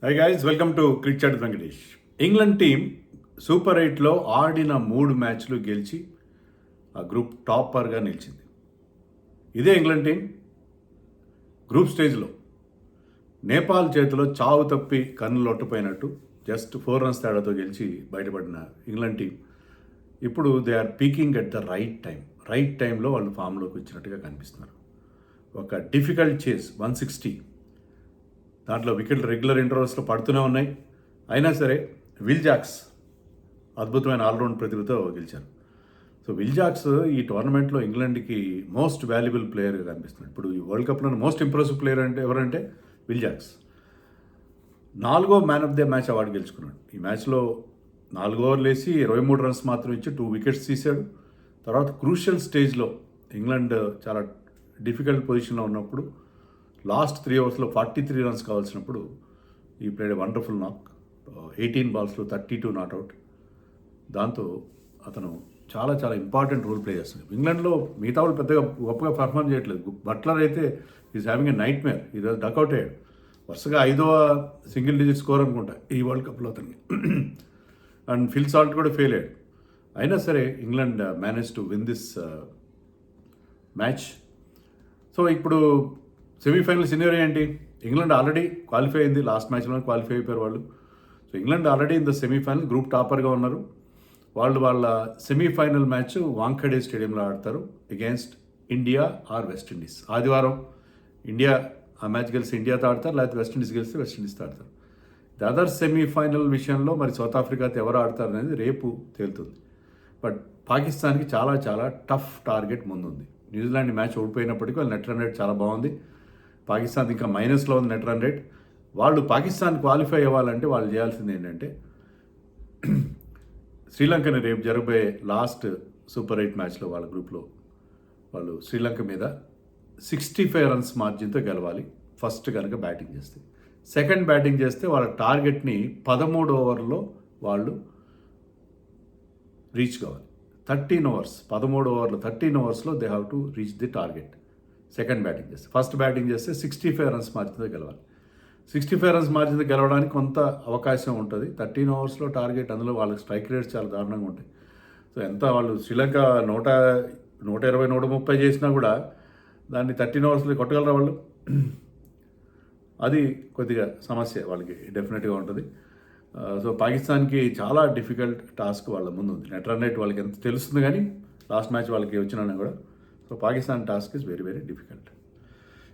High guys, welcome to cricket Venkatesh. England team super 8లో ఆడిన 3 మ్యాచ్లు గెలిచి ఆ గ్రూప్ టాపర్గా నిలిచింది. ఇదే ఇంగ్లాండ్ టీం గ్రూప్ స్టేజ్లో నేపాల్ చేతిలో చావు తప్పి కన్ను లొట్టపోయినట్టు జస్ట్ 4 రన్స్ తేడాతో గెలిచి బయటపడిన ఇంగ్లాండ్ టీం ఇప్పుడు they are peaking at the right టైంలో వాళ్ళు ఫామ్లోకి వచ్చినట్టుగా కనిపిస్తున్నారు. ఒక డిఫికల్ట్ చేస్ 160, దాంట్లో వికెట్లు రెగ్యులర్ ఇంటర్వల్స్లో పడుతూనే ఉన్నాయి. అయినా సరే విల్ జాక్స్ అద్భుతమైన ఆల్రౌండ్ ప్రతిభతో గెలిచారు. సో విల్ జాక్స్ ఈ టోర్నమెంట్లో ఇంగ్లాండ్కి మోస్ట్ వాల్యుబుల్ ప్లేయర్గా కనిపిస్తున్నాడు. ఇప్పుడు ఈ వరల్డ్ కప్లో మోస్ట్ ఇంప్రెసివ్ ప్లేయర్ అంటే ఎవరంటే విల్ జాక్స్. 4వ man of the match award గెలుచుకున్నాడు. ఈ మ్యాచ్లో 4 ఓవర్లు వేసి 23 రన్స్ మాత్రం ఇచ్చి 2 వికెట్స్ తీశాడు. తర్వాత క్రూషియల్ స్టేజ్లో ఇంగ్లాండ్ చాలా డిఫికల్ట్ పొజిషన్లో ఉన్నప్పుడు లాస్ట్ 3 ఓవర్స్లో 43 రన్స్ కావాల్సినప్పుడు ఈ ప్లేడ్ వండర్ఫుల్ నాక్. 18 బాల్స్లో 32 నాట్అవుట్. దాంతో అతను చాలా చాలా ఇంపార్టెంట్ రోల్ ప్లే చేస్తున్నాడు. ఇంగ్లాండ్లో మిగతా వాళ్ళు పెద్దగా గొప్పగా పర్ఫామ్ చేయట్లేదు. బట్లర్ అయితే is having a nightmare. ఈరోజు డక్అవుట్ అయ్యాడు. వరుసగా 5వ సింగిల్ డిజిట్ స్కోర్ అనుకుంటా ఈ వరల్డ్ కప్లో అతనికి. అండ్ ఫిల్ సాల్ట్ కూడా ఫెయిల్ అయ్యాడు. అయినా సరే England manage to win this match. So ఇప్పుడు సెమీఫైనల్ సినారియో ఏంటి? ఇంగ్లాండ్ ఆల్రెడీ క్వాలిఫై అయింది. లాస్ట్ మ్యాచ్లో క్వాలిఫై అయిపోయారు వాళ్ళు. So England already in the semi-final group టాపర్గా ఉన్నారు. వాళ్ళ సెమీఫైనల్ మ్యాచ్ వాంఖడే స్టేడియంలో ఆడతారు అగేన్స్ట్ ఇండియా ఆర్ వెస్టిండీస్. ఆదివారం ఇండియా ఆ మ్యాచ్ గెలిచి ఇండియాతో ఆడతారు, లేకపోతే వెస్టిండీస్ గెలిస్తే వెస్టిండీస్తో ఆడతారు. ది అదర్ సెమీఫైనల్ విషయంలో మరి సౌత్ ఆఫ్రికాతో ఎవరు ఆడతారు అనేది రేపు తేలుతుంది. బట్ పాకిస్తాన్కి చాలా చాలా టఫ్ టార్గెట్ ముందుంది. న్యూజిలాండ్ మ్యాచ్ ఓడిపోయినప్పటికీ వాళ్ళ నెట్ రన్ రేట్ చాలా బాగుంది. పాకిస్తాన్ ఇంకా మైనస్లో ఉంది నెట్ రన్ రేట్. వాళ్ళు పాకిస్తాన్ క్వాలిఫై అవ్వాలంటే వాళ్ళు చేయాల్సింది ఏంటంటే శ్రీలంకని రేపు జరగబోయే లాస్ట్ సూపర్ 8 మ్యాచ్లో వాళ్ళ గ్రూప్లో వాళ్ళు శ్రీలంక మీద 65 రన్స్ మార్జిన్తో గెలవాలి. ఫస్ట్ కనుక బ్యాటింగ్ చేస్తే, సెకండ్ బ్యాటింగ్ చేస్తే వాళ్ళ టార్గెట్ని 13 ఓవర్లో వాళ్ళు రీచ్ కావాలి. 13 ఓవర్స్ 13 ఓవర్లో 13 ఓవర్స్లో they have to reach the target. Second batting చేస్తే, ఫస్ట్ బ్యాటింగ్ చేస్తే 65 రన్స్ మార్జిన్తో గెలవాలి. 65 రన్స్ మార్జిన్తో గెలవడానికి కొంత అవకాశం ఉంటుంది. 13 ఓవర్స్లో టార్గెట్, అందులో వాళ్ళకి స్ట్రైక్ రేట్స్ చాలా దారుణంగా ఉంటాయి. సో ఎంత వాళ్ళు శ్రీలంక 120, 130 చేసినా కూడా దాన్ని 13 ఓవర్స్లో కొట్టగలరా వాళ్ళు? అది కొద్దిగా సమస్య వాళ్ళకి డెఫినెట్గా ఉంటుంది. సో పాకిస్తాన్కి చాలా డిఫికల్ట్ టాస్క్ వాళ్ళ ముందు ఉంది. నెట్ రన్ రేట్ వాళ్ళకి ఎంత తెలుస్తుంది, కానీ లాస్ట్ మ్యాచ్ వాళ్ళకి వచ్చినా కూడా. So Pakistan task is very very difficult.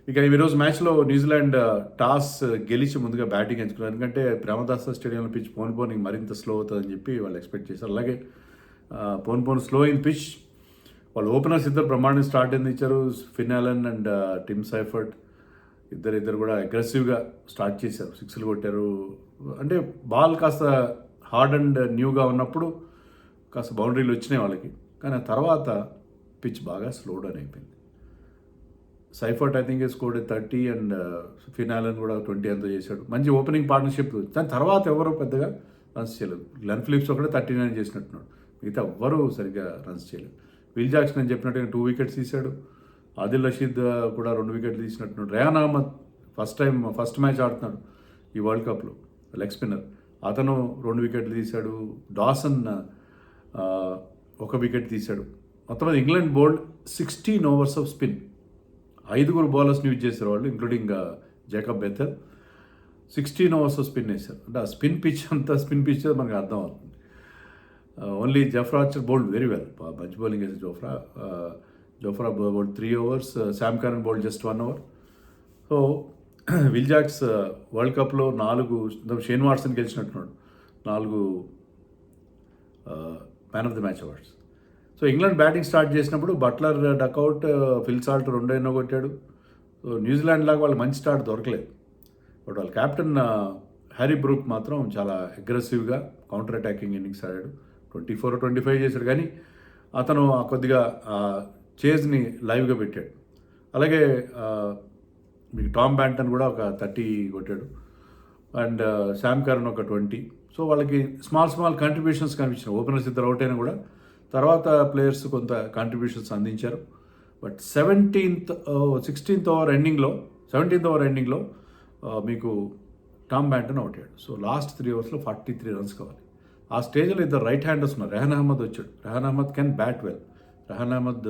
ఇక ఈరోజు మ్యాచ్లో న్యూజిలాండ్ టాస్ గెలిచి ముందుగా బ్యాటింగ్ ఎంచుకున్నారు. ఎందుకంటే ప్రేమదాస స్టేడియంలో పిచ్ పోన్ మరింత స్లో అవుతుందని చెప్పి వాళ్ళు ఎక్స్పెక్ట్ చేశారు. అలాగే పోన్ స్లో ఇన్ పిచ్. వాళ్ళు ఓపెనర్స్ ఇద్దరు బ్రహ్మాండం స్టార్ట్ ఇచ్చారు. ఫిన్ అలన్ అండ్ టిమ్ సైఫర్ట్ ఇద్దరు కూడా అగ్రెసివ్గా స్టార్ట్ చేశారు. 6లు కొట్టారు. అంటే బాల్ కాస్త హార్డ్ అండ్ న్యూగా ఉన్నప్పుడు కాస్త బౌండరీలు వచ్చినాయి వాళ్ళకి. కానీ ఆ తర్వాత పిచ్ బాగా స్లో డౌన్ అయిపోయింది. Seifert I think scored 30 and Finn Allen కూడా 20 ఎంతో చేశాడు. మంచి ఓపెనింగ్ పార్ట్నర్షిప్. దాని తర్వాత ఎవరో పెద్దగా రన్స్ చేయలేదు. గ్లెన్ ఫిలిప్స్ ఒకటే 39 చేసినట్టున్నాడు. మిగతా ఎవ్వరూ సరిగ్గా రన్స్ చేయలేదు. విల్ జాక్స్ నేను చెప్పినట్టుగా 2 వికెట్స్ తీశాడు. ఆదిల్ రషీద్ కూడా 2 వికెట్లు తీసినట్టున్నాడు. రేయాన్ అహ్మద్ ఫస్ట్ మ్యాచ్ ఆడుతున్నాడు ఈ వరల్డ్ కప్లో, లెగ్ స్పిన్నర్. అతను 2 వికెట్లు తీశాడు. డాసన్ 1 వికెట్ తీశాడు. మొత్తం England bowled 16 overs of spin. 5 బౌలర్స్ని యూజ్ చేశారు వాళ్ళు, including Jacob Bethell. 16 overs of spin వేశారు. అంటే ఆ స్పిన్ పిచ్ మనకు అర్థం అవుతుంది. Only Jofra Archer bowled very well. మంచి బౌలింగ్ వేసారు Jofra bowled 3 overs. Sam Curran bowled just 1 over. So Will Jacks World కప్లో 4 షేన్ వాట్సన్ గెలిచినట్టున్నాడు. 4 man of the match awards. So England batting start చేసినప్పుడు Buttler duck out, Phil Salt 2 కొట్టాడు. So New Zealand లాగా వాళ్ళు మంచి start దొరకలేదు. But వాళ్ళ captain Harry Brook మాత్రం చాలా అగ్రెసివ్గా కౌంటర్ అటాకింగ్ ఇన్నింగ్స్ ఆడాడు. 24, 25 చేశాడు. కానీ అతను కొద్దిగా చేజ్ని లైవ్గా పెట్టాడు. అలాగే మీకు టామ్ బ్యాంటన్ కూడా ఒక 30 కొట్టాడు. అండ్ శామ్ కరన్ ఒక 20. సో వాళ్ళకి స్మాల్ కంట్రిబ్యూషన్స్ కనిపించినాయి. ఓపెనర్స్ ఇద్దరు అవుట్ అయినా కూడా తర్వాత ప్లేయర్స్ కొంత కాంట్రిబ్యూషన్స్ అందించారు. బట్ 16th ఓవర్ ఎండింగ్లో మీకు టామ్ బ్యాంటన్ అవుట్ అయ్యాడు. సో లాస్ట్ 3 ఓవర్స్లో 43 రన్స్ కావాలి. ఆ స్టేజ్లో ఇద్దరు రైట్ హ్యాండర్స్ ఉన్నారు. రెహాన్ అహ్మద్ వచ్చాడు. Rehan Ahmed can bat well. Rehan Ahmed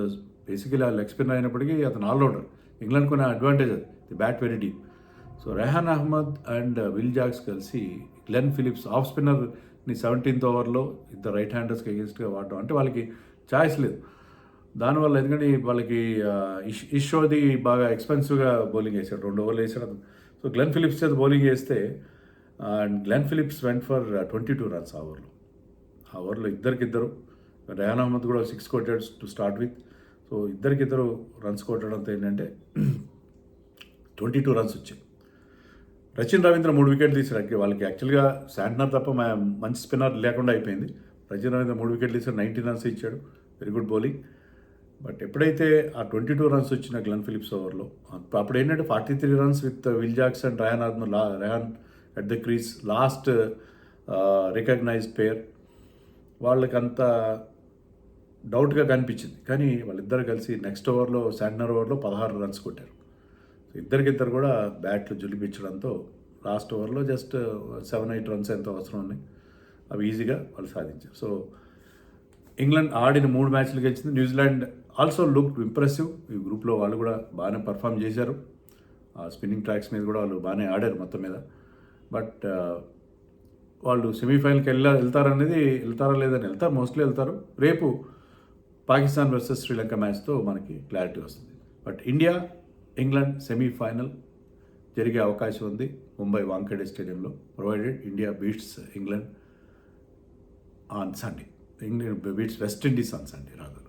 basically a leg spinner అయినప్పటికీ అతను ఆల్రౌండర్. ఇంగ్లాండ్ కొనే అడ్వాంటేజ్ అది, they bat very deep. So Rehan Ahmed and Will Jacks కలిసి గ్లెన్ ఫిలిప్స్ ఆఫ్ స్పిన్నర్ని 17th ఓవర్లో ఇద్దరు రైట్ హ్యాండర్స్కి అగేన్స్ట్గా వాడడం అంటే వాళ్ళకి ఛాయిస్ లేదు. దానివల్ల ఎందుకంటే వాళ్ళకి ఇషోది బాగా ఎక్స్పెన్సివ్గా బౌలింగ్ వేసాడు, 2 ఓవర్లు వేసాడు. సో గ్లెన్ ఫిలిప్స్ చేత బౌలింగ్ వేస్తే and Glenn Phillips went for 22 runs ఆ ఓవర్లో ఇద్దరికిద్దరు. రెహాన్ అహ్మద్ కూడా 6 కొట్టాడు టు స్టార్ట్ విత్. సో ఇద్దరికిద్దరు రన్స్ కొట్టడంతో ఏంటంటే 22 రన్స్ వచ్చాయి. రచిన్ రవీంద్ర 3 వికెట్లు తీసాడు. వాళ్ళకి యాక్చువల్గా శాంట్నర్ తప్ప మంచి స్పిన్నర్ లేకుండా అయిపోయింది. రచిన్ రవీంద్ర 3 వికెట్లు తీసాడు, 19 రన్స్ ఇచ్చాడు, వెరీ గుడ్ బౌలింగ్. బట్ ఎప్పుడైతే ఆ 22 రన్స్ వచ్చిన గ్లెన్ ఫిలిప్స్ ఓవర్లో అప్పుడు ఏంటంటే 43 runs with Will Jacks and Rehan at the crease, last recognised pair. వాళ్ళకంత డౌట్గా కనిపించింది. కానీ వాళ్ళిద్దరు కలిసి నెక్స్ట్ ఓవర్లో శాంట్నర్ ఓవర్లో 16 రన్స్ కొట్టారు. ఇద్దరికిద్దరు కూడా బ్యాట్లు జులిపించడంతో లాస్ట్ ఓవర్లో జస్ట్ 7-8 రన్స్ ఎంతో అవసరం ఉన్నాయి, అవి ఈజీగా వాళ్ళు సాధించారు. సో ఇంగ్లాండ్ ఆడిన 3 మ్యాచ్లు గెలిచింది. New Zealand also look impressive. ఈ గ్రూప్లో వాళ్ళు కూడా బాగానే పర్ఫామ్ చేశారు. ఆ స్పిన్నింగ్ ట్రాక్స్ మీద కూడా వాళ్ళు బాగానే ఆడారు మొత్తం మీద. బట్ వాళ్ళు సెమీఫైనల్కి వెళ్తారా లేదని వెళ్తారు, మోస్ట్లీ వెళ్తారు. రేపు పాకిస్తాన్ వర్సెస్ శ్రీలంక మ్యాచ్తో మనకి క్లారిటీ వస్తుంది. బట్ ఇండియా ఇంగ్లాండ్ సెమీఫైనల్ జరిగే అవకాశం ఉంది ముంబై వాంఖేడే స్టేడియంలో, provided India beats England on Sunday. England beats West Indies on Sunday రాదు.